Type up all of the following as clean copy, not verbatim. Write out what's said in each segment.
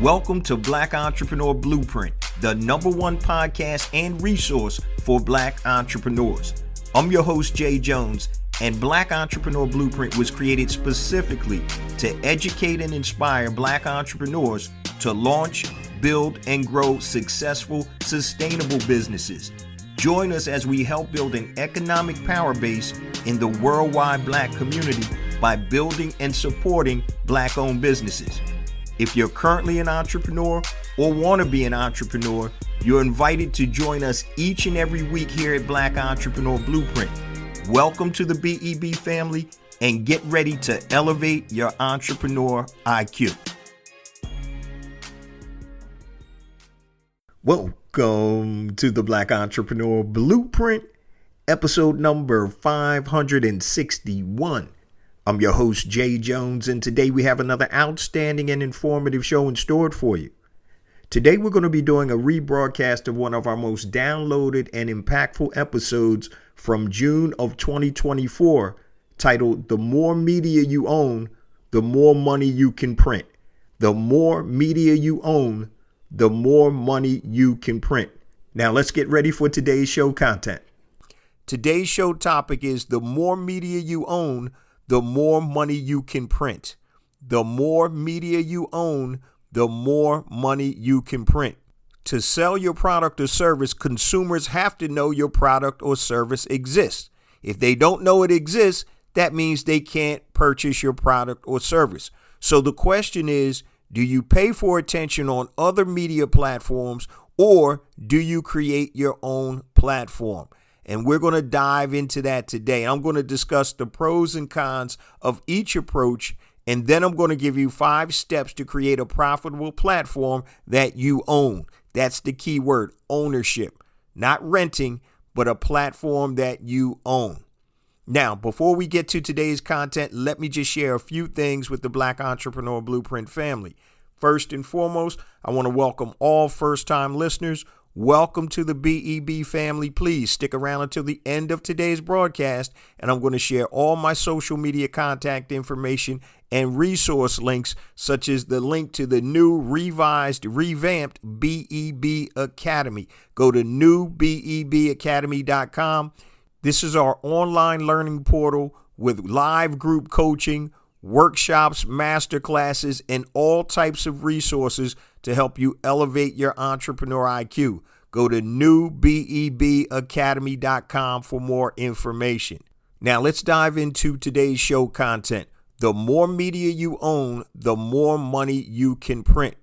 Welcome to Black Entrepreneur Blueprint, the #1 podcast and resource for Black entrepreneurs. I'm your host, Jay Jones, and Black Entrepreneur Blueprint was created specifically to educate and inspire Black entrepreneurs to launch, build, and grow successful, sustainable businesses. Join us as we help build an economic power base in the worldwide Black community by building and supporting Black-owned businesses. If you're currently an entrepreneur or want to be an entrepreneur, you're invited to join us each and every week here at Black Entrepreneur Blueprint. Welcome to the BEB family and get ready to elevate your entrepreneur IQ. Welcome to the Black Entrepreneur Blueprint, episode number 561. I'm your host, Jay Jones, and today we have another outstanding and informative show in store for you. Today we're going to be doing a rebroadcast of one of our most downloaded and impactful episodes from June of 2024, titled "The More Media You Own, the More Money You Can Print." The more media you own, the more money you can print. Now let's get ready for today's show content. Today's show topic is the more media you own, the more money you can print. The more media you own, the more money you can print. To sell your product or service, consumers have to know your product or service exists. If they don't know it exists, that means they can't purchase your product or service. So the question is, do you pay for attention on other media platforms, or do you create your own platform? And we're going to dive into that today. I'm going to discuss the pros and cons of each approach, and then I'm going to give you 5 steps to create a profitable platform that you own. That's the key word, ownership. Not renting, but a platform that you own. Now, before we get to today's content, let me just share a few things with the Black Entrepreneur Blueprint family. First and foremost, I want to welcome all first-time listeners. Welcome to the BEB family. Please stick around until the end of today's broadcast, and I'm going to share all my social media contact information and resource links, such as the link to the new, revamped BEB Academy. Go to newbebacademy.com. This is our online learning portal with live group coaching, workshops, masterclasses, and all types of resources to help you elevate your entrepreneur IQ. Go to newbebacademy.com for more information. Now let's dive into today's show content. The more media you own, the more money you can print.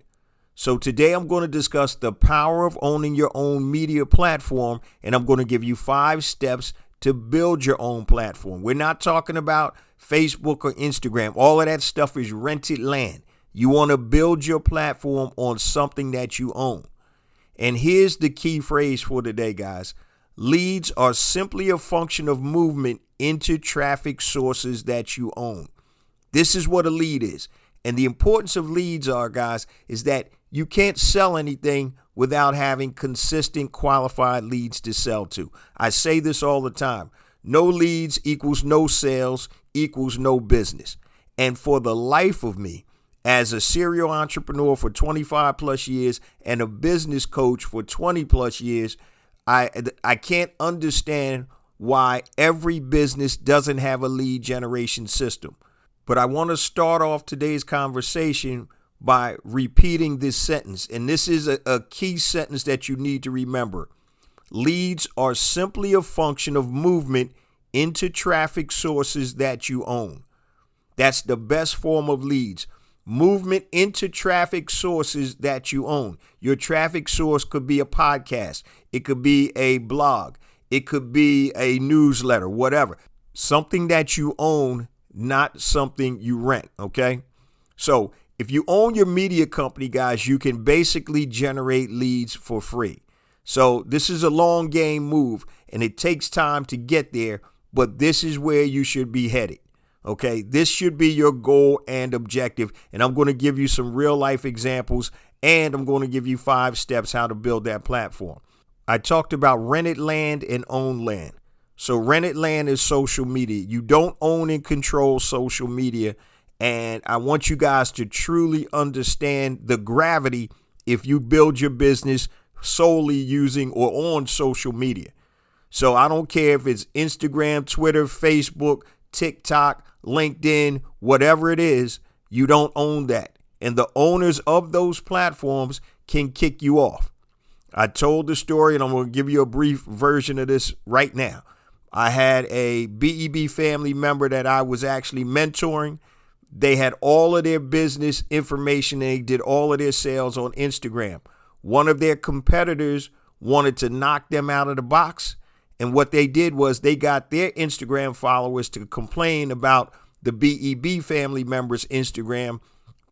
So today I'm going to discuss the power of owning your own media platform, and I'm going to give you 5 steps to build your own platform. We're not talking about Facebook or Instagram. All of that stuff is rented land. You want to build your platform on something that you own. And here's the key phrase for today, guys. Leads are simply a function of movement into traffic sources that you own. This is what a lead is. And the importance of leads are, guys, is that you can't sell anything without having consistent qualified leads to sell to. I say this all the time. No leads equals no sales equals no business. And for the life of me, as a serial entrepreneur for 25 plus years and a business coach for 20 plus years, I can't understand why every business doesn't have a lead generation system. But I want to start off today's conversation by repeating this sentence. And this is a key sentence that you need to remember. Leads are simply a function of movement into traffic sources that you own. That's the best form of leads. Movement into traffic sources that you own. Your traffic source could be a podcast. It could be a blog. It could be a newsletter, whatever. Something that you own, not something you rent, okay? So if you own your media company, guys, you can basically generate leads for free. So this is a long game move, and it takes time to get there, but this is where you should be headed. Okay, this should be your goal and objective. And I'm going to give you some real life examples, and I'm going to give you 5 steps how to build that platform. I talked about rented land and owned land. So rented land is social media. You don't own and control social media, And I want you guys to truly understand the gravity if you build your business solely using or on social media. So I don't care if it's Instagram, Twitter, Facebook, TikTok, LinkedIn, whatever it is, you don't own that. And the owners of those platforms can kick you off. I told the story, and I'm going to give you a brief version of this right now. I had a BEB family member that I was actually mentoring. They had all of their business information. They did all of their sales on Instagram. One of their competitors wanted to knock them out of the box. And what they did was they got their Instagram followers to complain about the BEB family member's Instagram.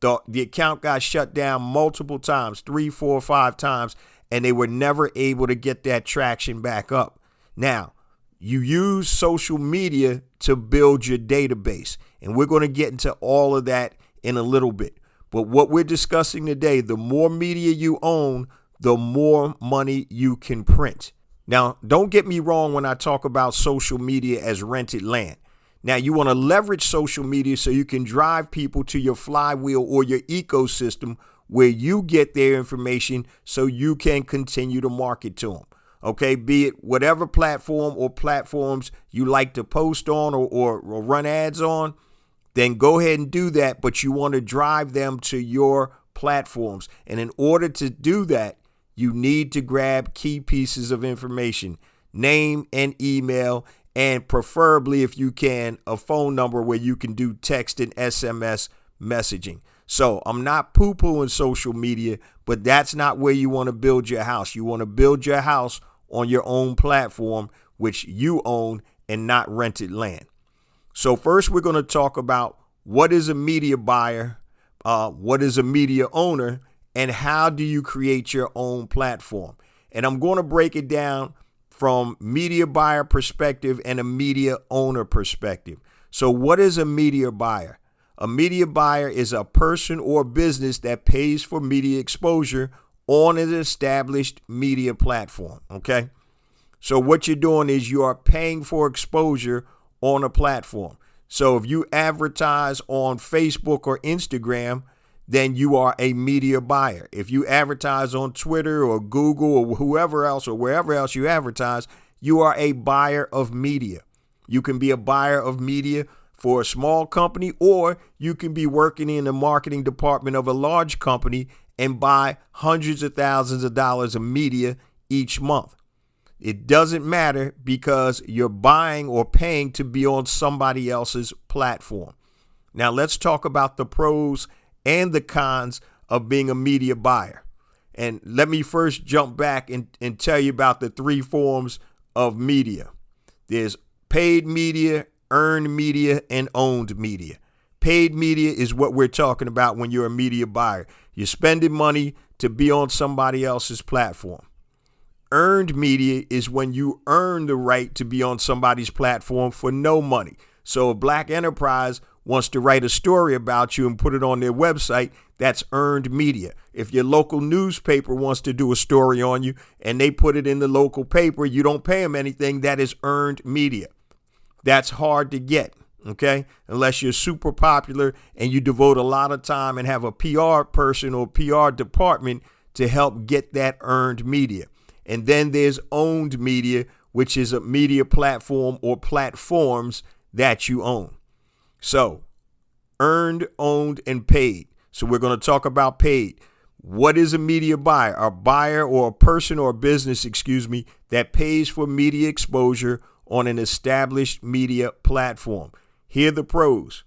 The account got shut down multiple times, 3, 4, 5 times, and they were never able to get that traction back up. Now, you use social media to build your database, and we're going to get into all of that in a little bit. But what we're discussing today, the more media you own, the more money you can print. Now, don't get me wrong when I talk about social media as rented land. Now, you want to leverage social media so you can drive people to your flywheel or your ecosystem where you get their information so you can continue to market to them. Okay, be it whatever platform or platforms you like to post on or run ads on, then go ahead and do that. But you want to drive them to your platforms. And in order to do that, you need to grab key pieces of information, name and email, and preferably, if you can, a phone number where you can do text and SMS messaging. So I'm not poo-pooing social media, but that's not where you want to build your house. You want to build your house on your own platform, which you own and not rented land. So first, we're going to talk about what is a media buyer, what is a media owner, and how do you create your own platform. And I'm going to break it down from media buyer perspective and a media owner perspective. So what is a media buyer? A media buyer is a person or business that pays for media exposure on an established media platform. Okay. So what you're doing is you are paying for exposure on a platform. So if you advertise on Facebook or Instagram, then you are a media buyer. If you advertise on Twitter or Google or whoever else or wherever else you advertise, you are a buyer of media. You can be a buyer of media for a small company, or you can be working in the marketing department of a large company and buy hundreds of thousands of dollars of media each month. It doesn't matter because you're buying or paying to be on somebody else's platform. Now let's talk about the pros and the cons of being a media buyer. And let me first jump back and tell you about the 3 forms of media. There's paid media, earned media, and owned media. Paid media is what we're talking about when you're a media buyer. You're spending money to be on somebody else's platform. Earned media is when you earn the right to be on somebody's platform for no money. So a black enterprise wants to write a story about you and put it on their website, that's earned media. If your local newspaper wants to do a story on you and they put it in the local paper, you don't pay them anything, that is earned media. That's hard to get, okay? Unless you're super popular and you devote a lot of time and have a PR person or PR department to help get that earned media. And then there's owned media, which is a media platform or platforms that you own. So earned, owned, and paid. So we're going to talk about paid. What is a media buyer? A buyer or a person or a business, that pays for media exposure on an established media platform. Here are the pros.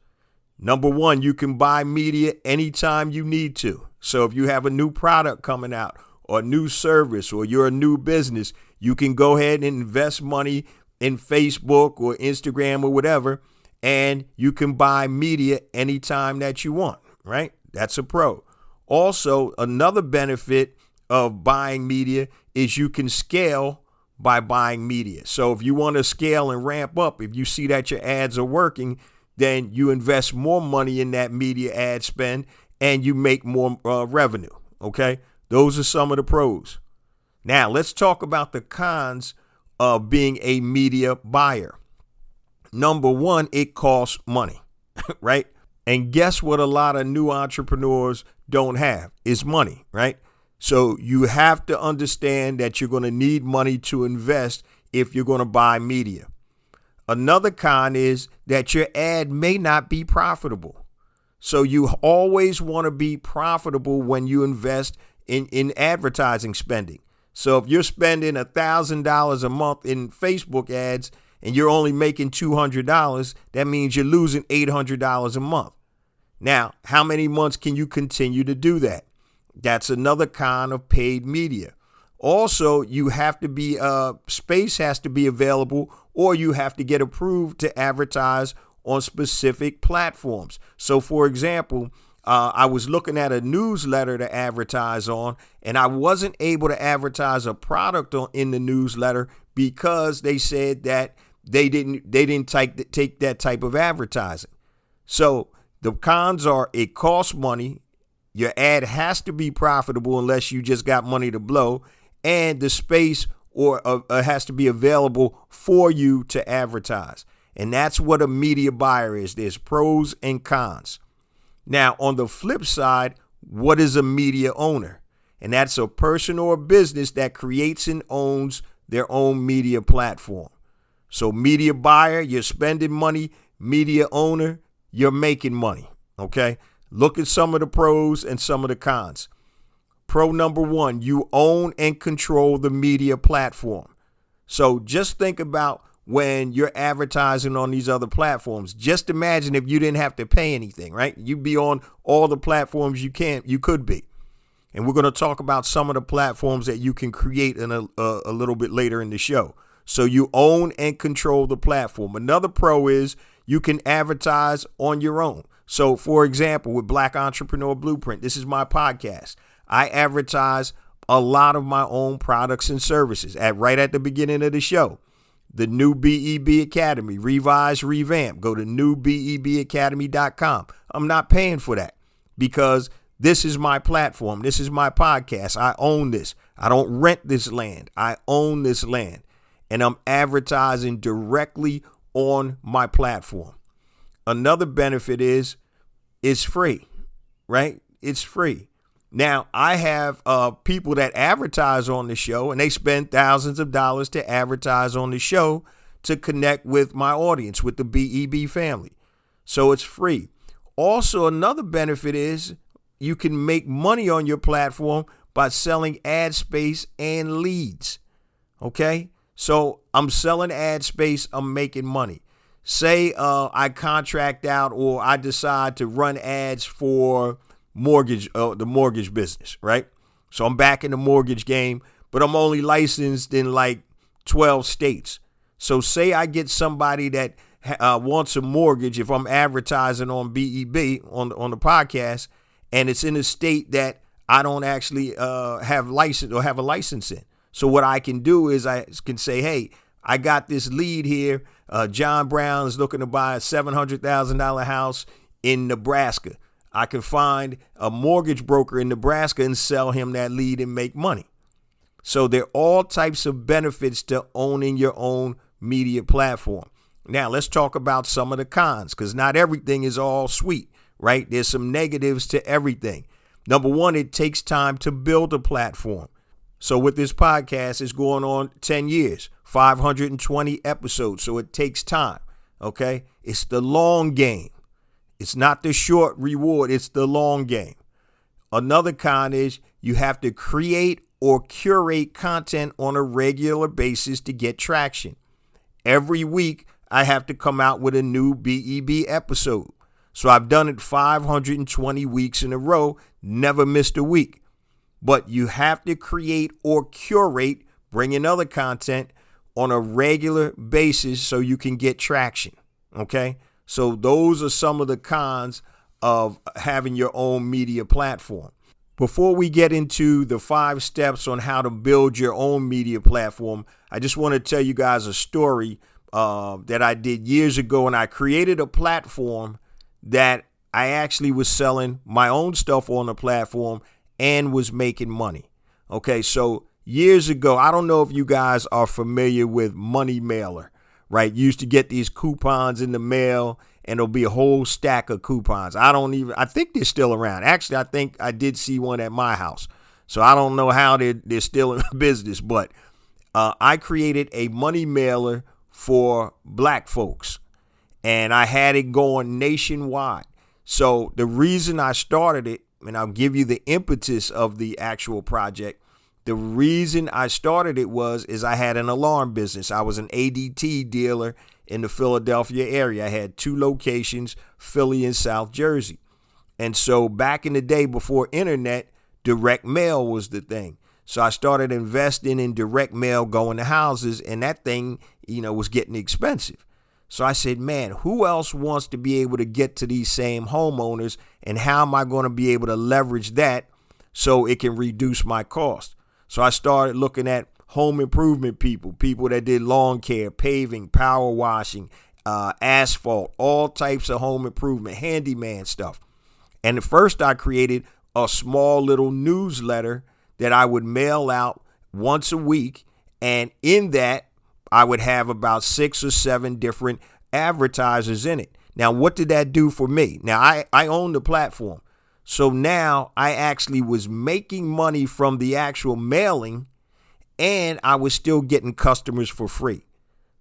Number 1, you can buy media anytime you need to. So if you have a new product coming out or a new service or you're a new business, you can go ahead and invest money in Facebook or Instagram or whatever, and you can buy media anytime that you want, right? That's a pro. Also, another benefit of buying media is you can scale by buying media. So if you want to scale and ramp up, if you see that your ads are working, then you invest more money in that media ad spend and you make more revenue, okay? Those are some of the pros. Now, let's talk about the cons of being a media buyer. Number 1, it costs money, right? And guess what a lot of new entrepreneurs don't have is money, right? So you have to understand that you're going to need money to invest if you're going to buy media. Another con is that your ad may not be profitable. So you always want to be profitable when you invest in advertising spending. So if you're spending $1,000 a month in Facebook ads and you're only making $200, that means you're losing $800 a month. Now, how many months can you continue to do that? That's another con of paid media. Also, you have to be, space has to be available, or you have to get approved to advertise on specific platforms. So, for example, I was looking at a newsletter to advertise on, and I wasn't able to advertise a product in the newsletter because they said that they didn't take that type of advertising. So the cons are it costs money. Your ad has to be profitable unless you just got money to blow, and the space or has to be available for you to advertise. And that's what a media buyer is. There's pros and cons. Now, on the flip side, what is a media owner? And that's a person or a business that creates and owns their own media platform. So media buyer, you're spending money. Media owner, you're making money. Okay? Look at some of the pros and some of the cons. Pro number one, you own and control the media platform. So just think about when you're advertising on these other platforms. Just imagine if you didn't have to pay anything, right? You'd be on all the platforms you could be. And we're going to talk about some of the platforms that you can create in a little bit later in the show. So you own and control the platform. Another pro is you can advertise on your own. So, for example, with Black Entrepreneur Blueprint, this is my podcast. I advertise a lot of my own products and services right at the beginning of the show. The new BEB Academy, revised, revamped. Go to newbebacademy.com. I'm not paying for that because this is my platform. This is my podcast. I own this. I don't rent this land. I own this land. And I'm advertising directly on my platform. Another benefit is it's free, right? It's free. Now, I have people that advertise on the show, and they spend thousands of dollars to advertise on the show to connect with my audience, with the BEB family. So it's free. Also, another benefit is you can make money on your platform by selling ad space and leads. Okay? So I'm selling ad space. I'm making money. Say I contract out or I decide to run ads for the mortgage business, right? So I'm back in the mortgage game, but I'm only licensed in like 12 states. So say I get somebody that wants a mortgage, if I'm advertising on BEB on the podcast, and it's in a state that I don't actually have a license in. So what I can do is I can say, hey, I got this lead here. John Brown is looking to buy a $700,000 house in Nebraska. I can find a mortgage broker in Nebraska and sell him that lead and make money. So there are all types of benefits to owning your own media platform. Now, let's talk about some of the cons, because not everything is all sweet, right? There's some negatives to everything. Number one, it takes time to build a platform. So with this podcast, it's going on 10 years, 520 episodes. So it takes time, okay? It's the long game. It's not the short reward. It's the long game. Another con is you have to create or curate content on a regular basis to get traction. Every week, I have to come out with a new BEB episode. So I've done it 520 weeks in a row, never missed a week. But you have to create or curate, bring in other content on a regular basis so you can get traction, okay? So those are some of the cons of having your own media platform. Before we get into the 5 steps on how to build your own media platform, I just want to tell you guys a story that I did years ago, and I created a platform that I actually was selling my own stuff on the platform and was making money. Okay, so years ago, I don't know if you guys are familiar with Money Mailer, right? You used to get these coupons in the mail and there'll be a whole stack of coupons. I think they're still around. Actually, I think I did see one at my house. So I don't know how they're still in business, but I created a money mailer for black folks, and I had it going nationwide. So the reason I started it, and I'll give you the impetus of the actual project. The reason I started it is I had an alarm business. I was an ADT dealer in the Philadelphia area. I had 2 locations, Philly and South Jersey. And so back in the day before internet, direct mail was the thing. So I started investing in direct mail, going to houses, and that thing, was getting expensive. So I said, man, who else wants to be able to get to these same homeowners, and how am I going to be able to leverage that so it can reduce my cost? So I started looking at home improvement people that did lawn care, paving, power washing, asphalt, all types of home improvement, handyman stuff. And at first I created a small little newsletter that I would mail out once a week. And in that, I would have about 6 or 7 different advertisers in it. Now, what did that do for me? Now, I own the platform. So now I actually was making money from the actual mailing, and I was still getting customers for free.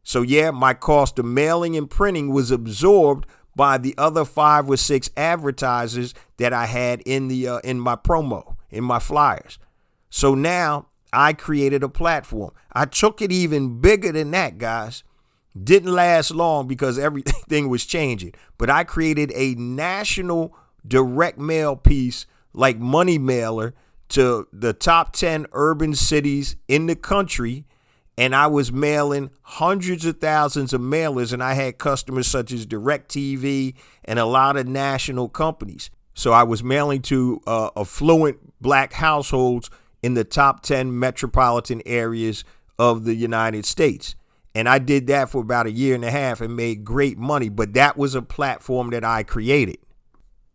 So yeah, my cost of mailing and printing was absorbed by the other 5 or 6 advertisers that I had in my promo, in my flyers. So now I created a platform. I took it even bigger than that, guys. Didn't last long because everything was changing. But I created a national direct mail piece like money mailer to the top 10 urban cities in the country. And I was mailing hundreds of thousands of mailers, and I had customers such as DirecTV and a lot of national companies. So I was mailing to affluent black households in the top 10 metropolitan areas of the United States. And I did that for about 1.5 years and made great money. But that was a platform that I created.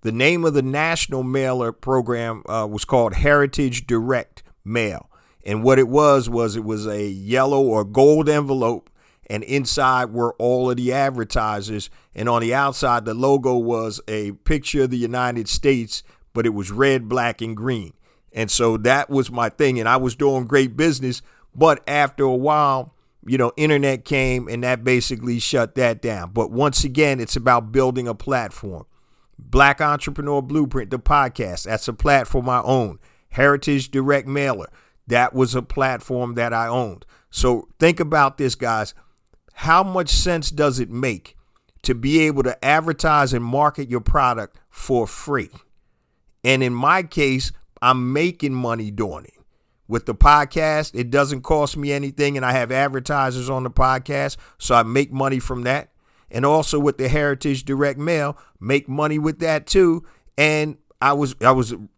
The name of the national mailer program was called Heritage Direct Mail. And what it was a yellow or gold envelope, and inside were all of the advertisers. And on the outside, the logo was a picture of the United States, but it was red, black, and green. And so that was my thing. And I was doing great business. But after a while, internet came, and that basically shut that down. But once again, it's about building a platform. Black Entrepreneur Blueprint, the podcast, that's a platform I own. Heritage Direct Mailer, that was a platform that I owned. So think about this, guys. How much sense does it make to be able to advertise and market your product for free? And in my case, I'm making money doing it. With the podcast, it doesn't cost me anything, and I have advertisers on the podcast, so I make money from that. And also with the Heritage Direct Mail, make money with that too. And I was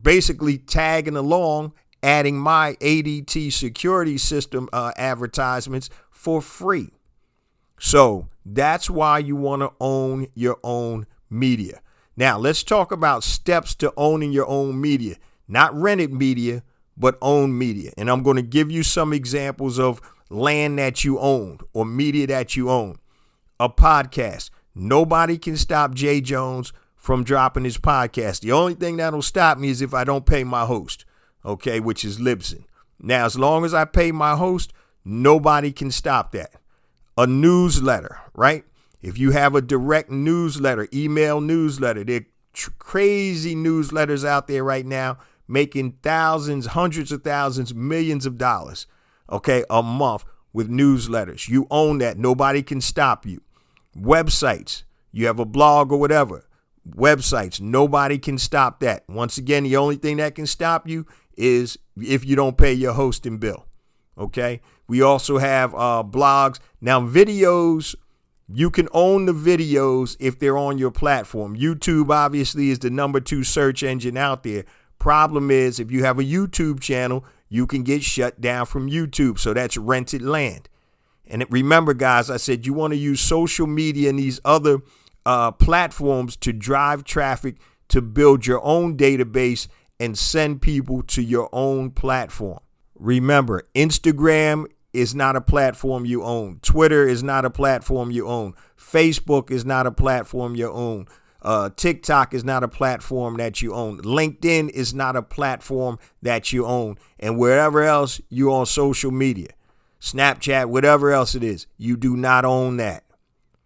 basically tagging along, adding my ADT security system advertisements for free. So that's why you want to own your own media. Now, let's talk about steps to owning your own media. Not rented media, but own media. And I'm going to give you some examples of land that you own or media that you own. A podcast. Nobody can stop Jay Jones from dropping his podcast. The only thing that'll stop me is if I don't pay my host, okay, which is Libsyn. Now, as long as I pay my host, nobody can stop that. A newsletter, right? If you have a direct newsletter, email newsletter, there are crazy newsletters out there right now making thousands, hundreds of thousands, millions of dollars, okay, a month with newsletters. You own that. Nobody can stop you. Websites. You have a blog or whatever. Websites. Nobody can stop that. Once again, the only thing that can stop you is if you don't pay your hosting bill. Okay. We also have blogs. Now, videos, you can own the videos if they're on your platform. YouTube obviously is the number 2 search engine out there. Problem is, if you have a YouTube channel, you can get shut down from YouTube. So that's rented land. And remember, guys, I said you want to use social media and these other platforms to drive traffic, to build your own database and send people to your own platform. Remember, Instagram is not a platform you own. Twitter is not a platform you own. Facebook is not a platform you own. TikTok is not a platform that you own. LinkedIn is not a platform that you own. And wherever else you're on social media, Snapchat, whatever else it is, you do not own that,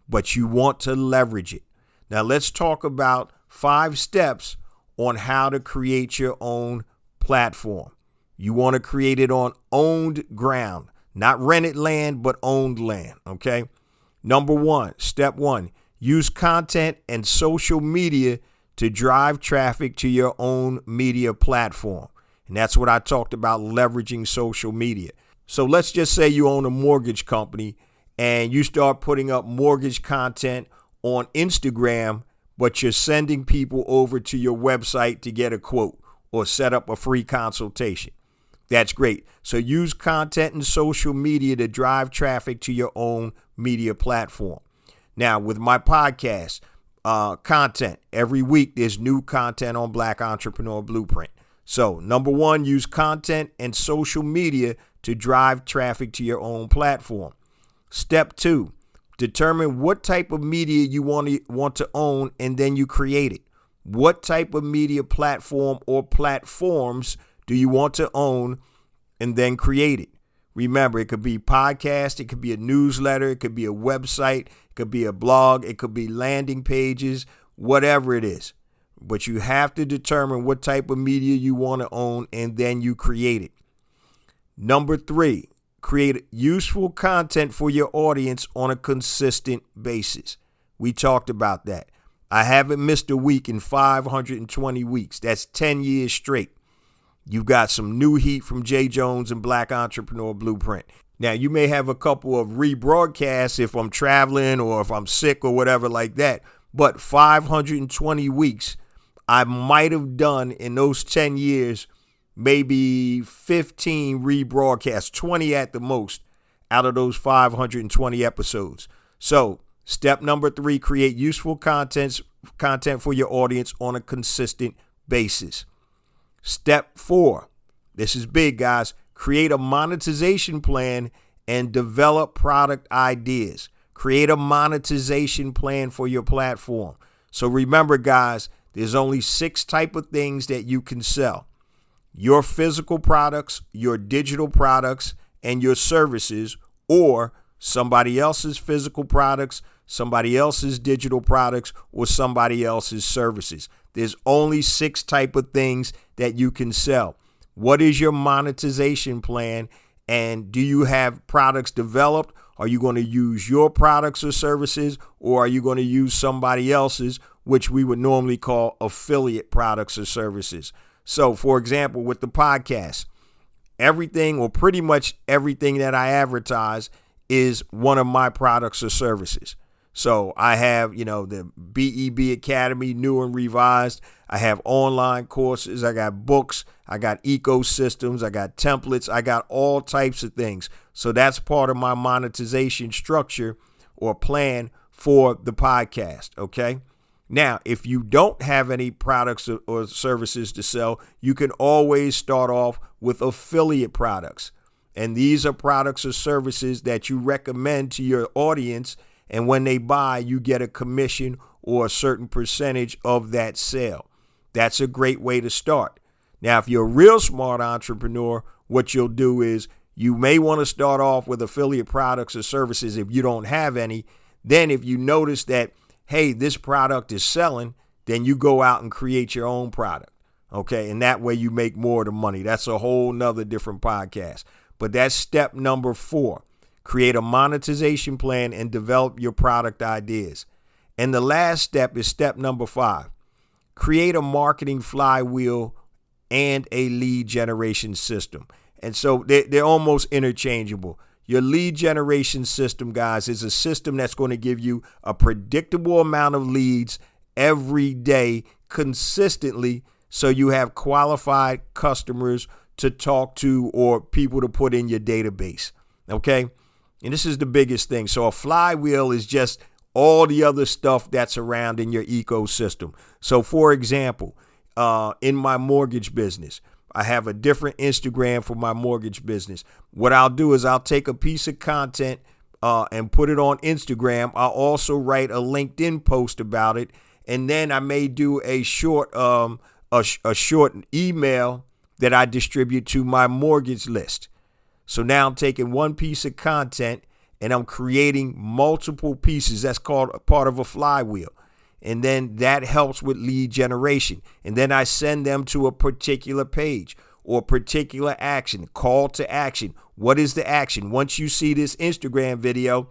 but you want to leverage it. Now let's talk about 5 steps on how to create your own platform. You want to create it on owned ground, not rented land, but owned land. Okay. Number 1, step 1, use content and social media to drive traffic to your own media platform. And that's what I talked about, leveraging social media. So let's just say you own a mortgage company and you start putting up mortgage content on Instagram, but you're sending people over to your website to get a quote or set up a free consultation. That's great. So use content and social media to drive traffic to your own media platform. Now, with my podcast content, every week there's new content on Black Entrepreneur Blueprint. So number 1, use content and social media to drive traffic to your own platform. Step 2, determine what type of media you want to own, and then you create it. What type of media platform or platforms do you want to own, and then create it? Remember, it could be podcast, it could be a newsletter, it could be a website, it could be a blog, it could be landing pages, whatever it is. But you have to determine what type of media you want to own, and then you create it. Number 3, create useful content for your audience on a consistent basis. We talked about that. I haven't missed a week in 520 weeks. That's 10 years straight. You've got some new heat from Jay Jones and Black Entrepreneur Blueprint. Now, you may have a couple of rebroadcasts if I'm traveling or if I'm sick or whatever like that. But 520 weeks, I might have done in those 10 years maybe 15 rebroadcasts, 20 at the most, out of those 520 episodes. So step number 3, create useful content for your audience on a consistent basis. Step 4, this is big, guys. Create a monetization plan and develop product ideas. Create a monetization plan for your platform. So remember, guys, there's only 6 type of things that you can sell. Your physical products, your digital products, and your services, or somebody else's physical products, somebody else's digital products, or somebody else's services. There's only 6 type of things that you can sell. What is your monetization plan? And do you have products developed? Are you going to use your products or services, or are you going to use somebody else's, which we would normally call affiliate products or services? So, for example, with the podcast, everything or pretty much everything that I advertise is one of my products or services. So I have, the BEB Academy, new and revised. I have online courses. I got books. I got ecosystems. I got templates. I got all types of things. So that's part of my monetization structure or plan for the podcast. Okay. Now, if you don't have any products or services to sell, you can always start off with affiliate products. And these are products or services that you recommend to your audience. And when they buy, you get a commission or a certain percentage of that sale. That's a great way to start. Now, if you're a real smart entrepreneur, what you'll do is you may want to start off with affiliate products or services if you don't have any. Then if you notice that, hey, this product is selling, then you go out and create your own product. Okay. And that way you make more of the money. That's a whole nother different podcast. But that's step number 4. Create a monetization plan and develop your product ideas. And the last step is step number 5. Create a marketing flywheel and a lead generation system. And so they're almost interchangeable. Your lead generation system, guys, is a system that's going to give you a predictable amount of leads every day consistently, so you have qualified customers to talk to or people to put in your database. Okay. And this is the biggest thing. So a flywheel is just all the other stuff that's around in your ecosystem. So for example, in my mortgage business, I have a different Instagram for my mortgage business. What I'll do is I'll take a piece of content and put it on Instagram. I'll also write a LinkedIn post about it, and then I may do a short short email that I distribute to my mortgage list. So now I'm taking one piece of content and I'm creating multiple pieces. That's called a part of a flywheel. And then that helps with lead generation. And then I send them to a particular page or particular action, call to action. What is the action? Once you see this Instagram video,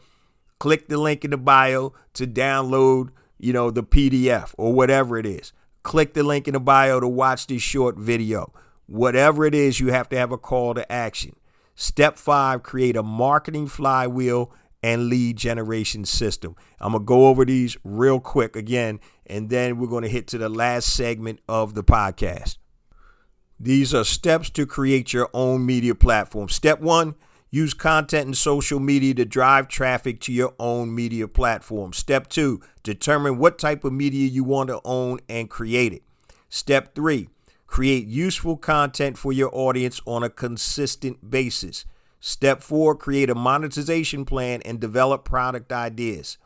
click the link in the bio to download, the PDF or whatever it is. Click the link in the bio to watch this short video. Whatever it is, you have to have a call to action. Step 5, create a marketing flywheel and lead generation system. I'm going to go over these real quick again, and then we're going to hit to the last segment of the podcast. These are steps to create your own media platform. Step 1, use content and social media to drive traffic to your own media platform. Step 2, determine what type of media you want to own and create it. Step 3, create useful content for your audience on a consistent basis. Step 4, create a monetization plan and develop product ideas.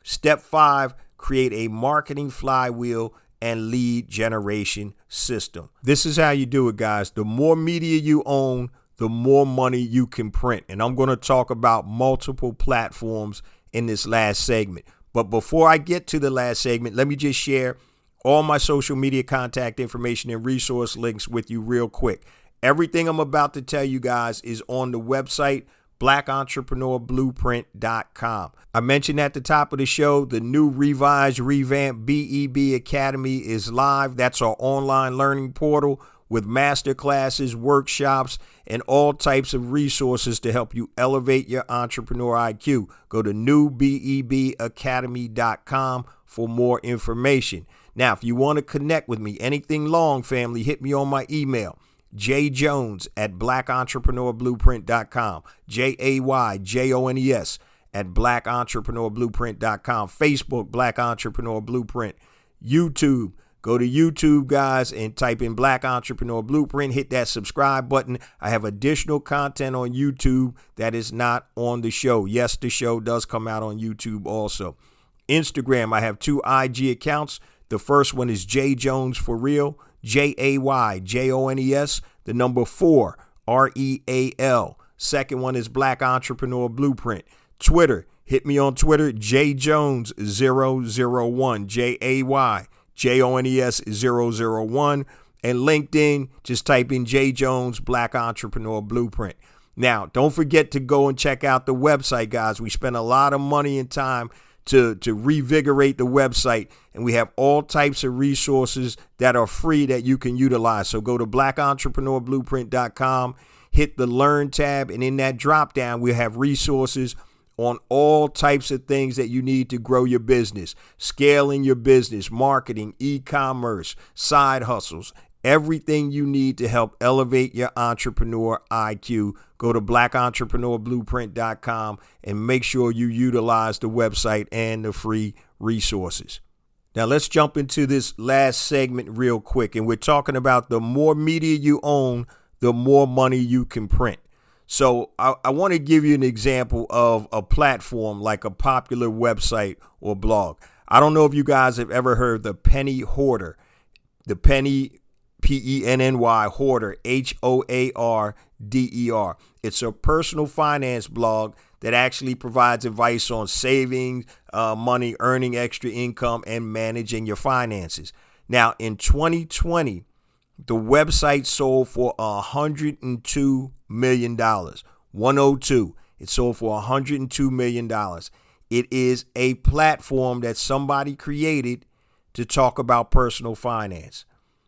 Step 5, create a marketing flywheel and lead generation system. This is how you do it, guys. The more media you own, the more money you can print. And I'm going to talk about multiple platforms in this last segment. But before I get to the last segment, let me just share all my social media contact information and resource links with you real quick. Everything I'm about to tell you guys is on the website, BlackEntrepreneurBlueprint.com. I mentioned at the top of the show, the new revised, revamped BEB Academy is live. That's our online learning portal with master classes, workshops, and all types of resources to help you elevate your entrepreneur IQ. Go to newbebacademy.com for more information. Now, if you want to connect with me, anything long, family, hit me on my email. jjones@blackentrepreneurBlueprint.com, JAYJONES@blackentrepreneurBlueprint.com, Facebook, Black Entrepreneur Blueprint, YouTube. Go to YouTube, guys, and type in Black Entrepreneur Blueprint. Hit that subscribe button. I have additional content on YouTube that is not on the show. Yes, the show does come out on YouTube also. Instagram, I have 2 IG accounts. The first one is J Jones for real. JAYJONES, the number 4, REAL. Second one is Black Entrepreneur Blueprint. Twitter, hit me on Twitter, JJones001, JAYJONES001. And LinkedIn, just type in J Jones Black Entrepreneur Blueprint. Now, don't forget to go and check out the website, guys. We spend a lot of money and time to revigorate the website, and we have all types of resources that are free that you can utilize. So go to blackentrepreneurBlueprint.com, hit the Learn tab, and in that drop down, we have resources on all types of things that you need to grow your business, scaling your business, marketing, e-commerce, side hustles, everything you need to help elevate your entrepreneur IQ. Go to blackentrepreneurBlueprint.com and make sure you utilize the website and the free resources. Now let's jump into this last segment real quick. And we're talking about the more media you own, the more money you can print. So I want to give you an example of a platform like a popular website or blog. I don't know if you guys have ever heard of the Penny Hoarder. The Penny, Penny Hoarder, HOARDER. It's a personal finance blog that actually provides advice on saving money, earning extra income, and managing your finances. Now, in 2020, the website sold for $102 million. 102. It sold for $102 million. It is a platform that somebody created to talk about personal finance.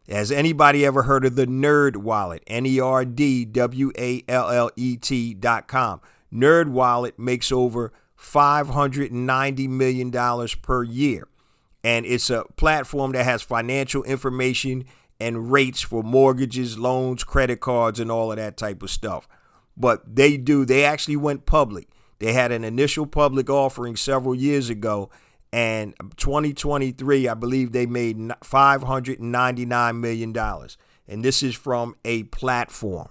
Has anybody ever heard of the Nerd Wallet? NERDWALLET.com. Nerd Wallet makes over $590 million per year. And it's a platform that has financial information and rates for mortgages, loans, credit cards, and all of that type of stuff. But they actually went public. They had an initial public offering several years ago. And 2023, I believe they made $599 million. and this is from a platform.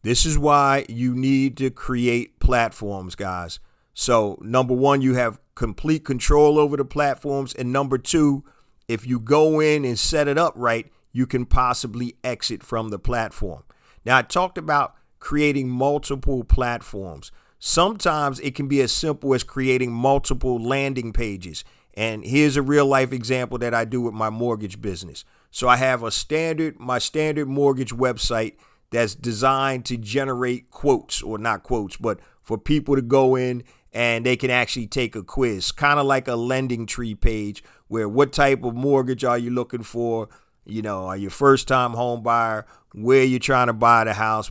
This is why you need to create platforms, guys. So number one, you have complete control over the platforms. And number two, if you go in and set it up right, you can possibly exit from the platform. Now, I talked about creating multiple platforms. Sometimes it can be as simple as creating multiple landing pages. And here's a real life example that I do with my mortgage business. So I have my standard mortgage website that's designed to generate quotes, or not quotes, but for people to go in and they can actually take a quiz, kind of like a Lending Tree page, where what type of mortgage are you looking for? You know, are you a first-time home buyer? Where you trying to buy the house?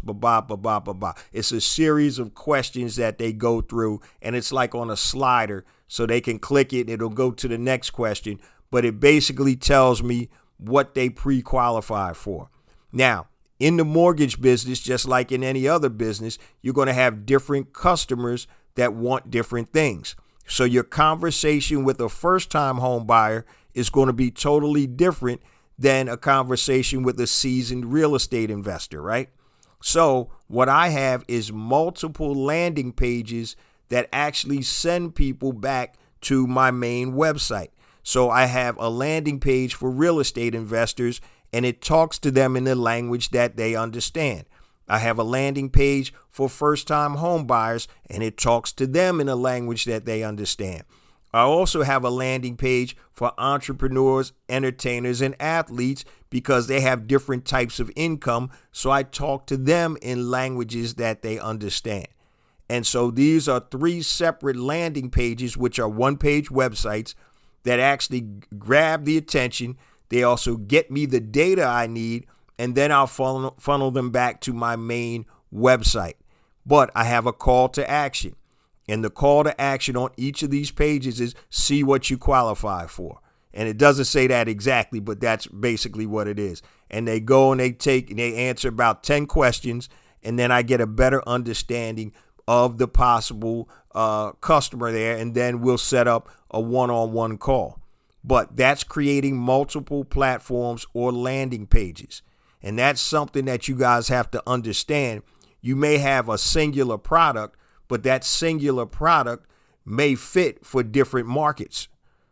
It's a series of questions that they go through, and it's like on a slider, so they can click it and it'll go to the next question. But it basically tells me what they pre-qualify for. Now, in the mortgage business, just like in any other business, you're going to have different customers that want different things. So your conversation with a first-time home buyer is going to be totally different than a conversation with a seasoned real estate investor, right? So what I have is multiple landing pages that actually send people back to my main website. So I have a landing page for real estate investors, and it talks to them in the language that they understand. I have a landing page for first-time home buyers, and it talks to them in a language that they understand. I also have a landing page for entrepreneurs, entertainers, and athletes because they have different types of income. So I talk to them in languages that they understand. And so these are three separate landing pages, which are one-page websites that actually grab the attention. They also get me the data I need, and then I'll funnel them back to my main website. But I have a call to action. And the call to action on each of these pages is see what you qualify for. And it doesn't say that exactly, but that's basically what it is. And they go and they answer about 10 questions, and then I get a better understanding of the possible customer there, and then we'll set up a one-on-one call. But that's creating multiple platforms or landing pages. And that's something that you guys have to understand. You may have a singular product, but that singular product may fit for different markets.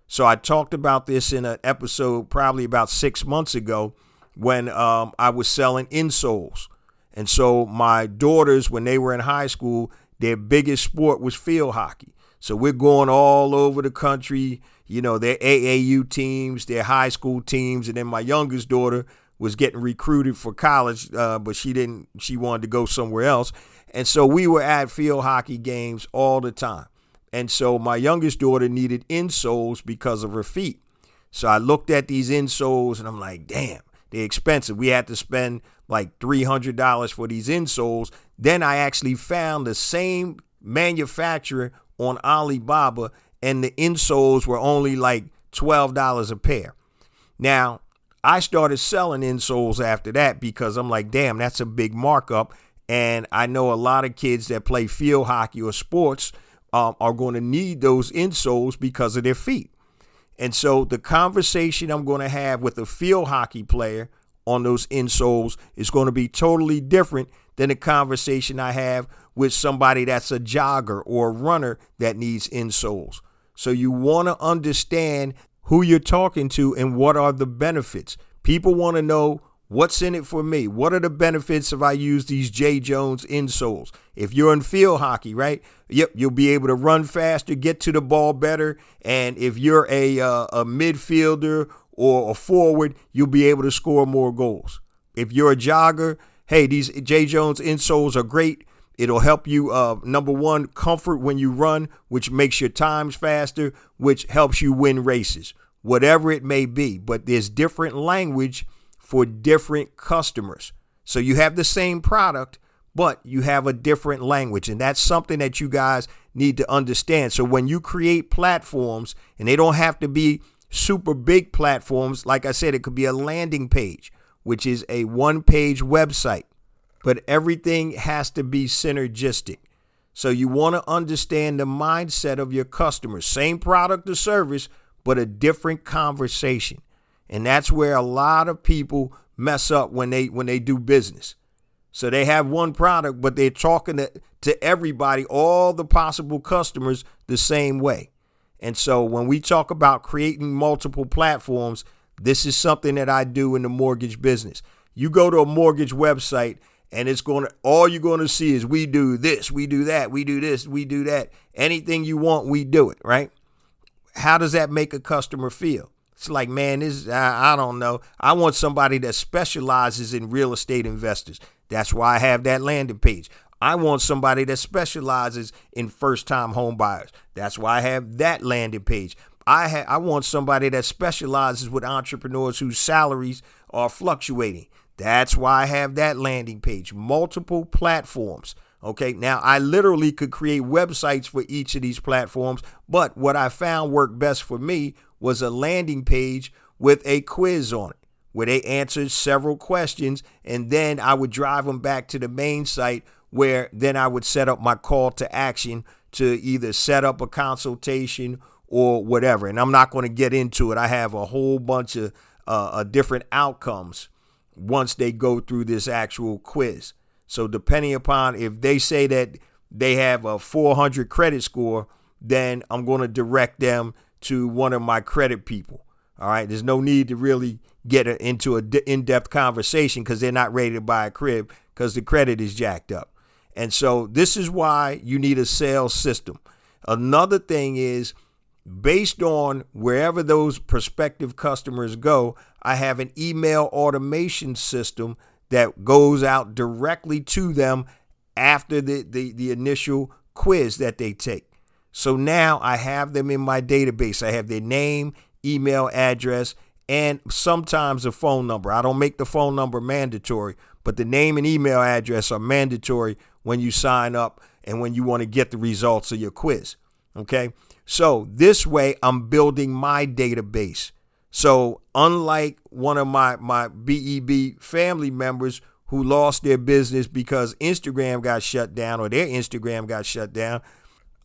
So I talked about this in an episode probably about 6 months ago when I was selling insoles. And so my daughters, when they were in high school, their biggest sport was field hockey. So we're going all over the country, you know, their AAU teams, their high school teams. And then my youngest daughter was getting recruited for college, but she wanted to go somewhere else. And so we were at field hockey games all the time. And so my youngest daughter needed insoles because of her feet. So I looked at these insoles and I'm like, damn, they're expensive. We had to spend like $300 for these insoles. Then I actually found the same manufacturer on Alibaba, and the insoles were only like $12 a pair. Now, I started selling insoles after that because I'm like, damn, that's a big markup. And I know a lot of kids that play field hockey or sports are going to need those insoles because of their feet. And so the conversation I'm going to have with a field hockey player on those insoles is going to be totally different than the conversation I have with somebody that's a jogger or a runner that needs insoles. So you want to understand who you're talking to and what are the benefits. People want to know what's in it for me. What are the benefits if I use these J. Jones insoles? If you're in field hockey, right? Yep, you'll be able to run faster, get to the ball better. And if you're a midfielder or a forward, you'll be able to score more goals. If you're a jogger, hey, these J. Jones insoles are great. It'll help you, number one, comfort when you run, which makes your times faster, which helps you win races, whatever it may be. But there's different language for different customers. So you have the same product, but you have a different language. And that's something that you guys need to understand. So when you create platforms, and they don't have to be super big platforms, like I said, it could be a landing page, which is a one-page website. But everything has to be synergistic. So you want to understand the mindset of your customers. Same product or service, but a different conversation. And that's where a lot of people mess up when they do business. So they have one product, but they're talking to everybody, all the possible customers, the same way. And so when we talk about creating multiple platforms, this is something that I do in the mortgage business. You go to a mortgage website and all you're going to see is we do this, we do that, we do this, we do that. Anything you want, we do it, right? How does that make a customer feel? It's like, man, I don't know. I want somebody that specializes in real estate investors. That's why I have that landing page. I want somebody that specializes in first-time home buyers. That's why I have that landing page. I want somebody that specializes with entrepreneurs whose salaries are fluctuating. That's why I have that landing page. Multiple platforms. Okay, now I literally could create websites for each of these platforms, but what I found worked best for me was a landing page with a quiz on it, where they answered several questions, and then I would drive them back to the main site, where then I would set up my call to action to either set up a consultation or whatever. And I'm not going to get into it. I have a whole bunch of different outcomes once they go through this actual quiz. So depending upon if they say that they have a 400 credit score, then I'm going to direct them to one of my credit people. All right. There's no need to really get into an in-depth conversation because they're not ready to buy a crib because the credit is jacked up. And so this is why you need a sales system. Another thing is, based on wherever those prospective customers go, I have an email automation system that goes out directly to them after the initial quiz that they take. So now I have them in my database. I have their name, email address, and sometimes a phone number. I don't make the phone number mandatory, but the name and email address are mandatory when you sign up and when you want to get the results of your quiz. Okay. So this way I'm building my database. So unlike one of my BEB family members who lost their business because Instagram got shut down or their Instagram got shut down,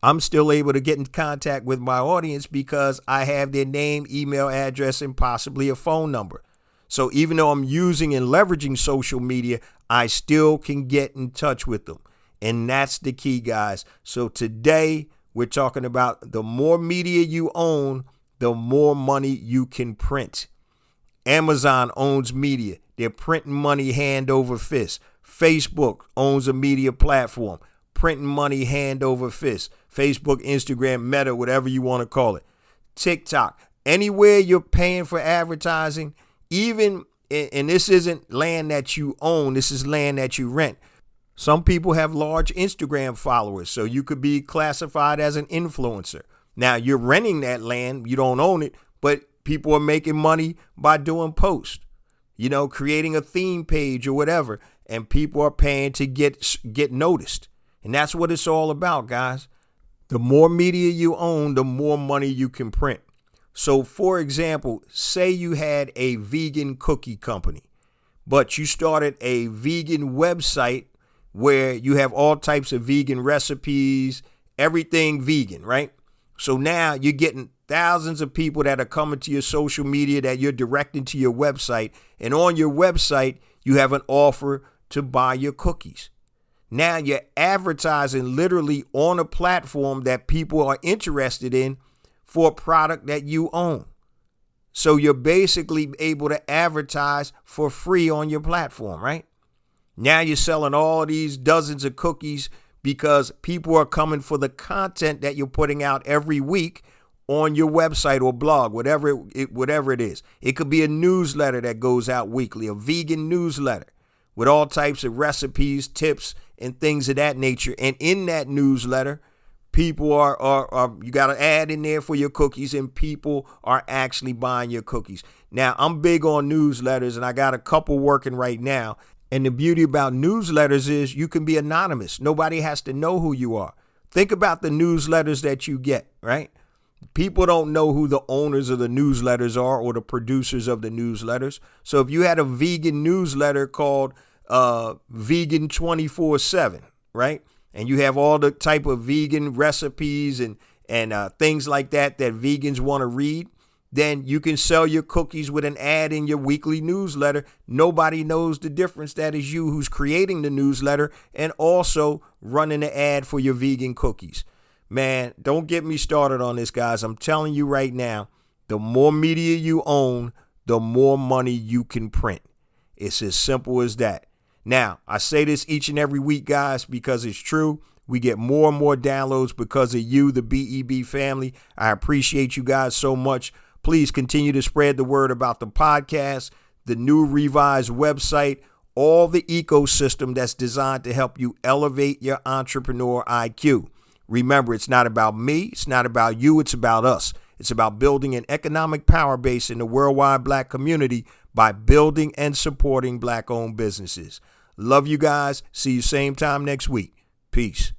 I'm still able to get in contact with my audience because I have their name, email address, and possibly a phone number. So even though I'm using and leveraging social media, I still can get in touch with them. And that's the key, guys. So today we're talking about the more media you own, the more money you can print. Amazon owns media. They're printing money hand over fist. Facebook owns a media platform, printing money hand over fist. Facebook, Instagram, Meta, whatever you want to call it. TikTok, anywhere you're paying for advertising, even, and this isn't land that you own, this is land that you rent. Some people have large Instagram followers, so you could be classified as an influencer. Now, you're renting that land, you don't own it, but people are making money by doing posts, creating a theme page or whatever, and people are paying to get noticed. And that's what it's all about, guys. The more media you own, the more money you can print. So, for example, say you had a vegan cookie company, but you started a vegan website where you have all types of vegan recipes, everything vegan, right? So now you're getting thousands of people that are coming to your social media that you're directing to your website. And on your website, you have an offer to buy your cookies. Now you're advertising literally on a platform that people are interested in for a product that you own. So you're basically able to advertise for free on your platform, right? Now you're selling all these dozens of cookies because people are coming for the content that you're putting out every week on your website or blog, whatever it is. It could be a newsletter that goes out weekly, a vegan newsletter with all types of recipes, tips, and things of that nature. And in that newsletter, people are you got an ad in there for your cookies, and people are actually buying your cookies. Now, I'm big on newsletters, and I got a couple working right now. And the beauty about newsletters is you can be anonymous. Nobody has to know who you are. Think about the newsletters that you get, right? People don't know who the owners of the newsletters are or the producers of the newsletters. So if you had a vegan newsletter called Vegan 24/7, right? And you have all the type of vegan recipes and things like that vegans want to read, then you can sell your cookies with an ad in your weekly newsletter. Nobody knows the difference. That is you who's creating the newsletter and also running the ad for your vegan cookies. Man, don't get me started on this, guys. I'm telling you right now, the more media you own, the more money you can print. It's as simple as that. Now, I say this each and every week, guys, because it's true. We get more and more downloads because of you, the BEB family. I appreciate you guys so much. Please continue to spread the word about the podcast, the new revised website, all the ecosystem that's designed to help you elevate your entrepreneur IQ. Remember, it's not about me. It's not about you. It's about us. It's about building an economic power base in the worldwide Black community by building and supporting Black-owned businesses. Love you guys. See you same time next week. Peace.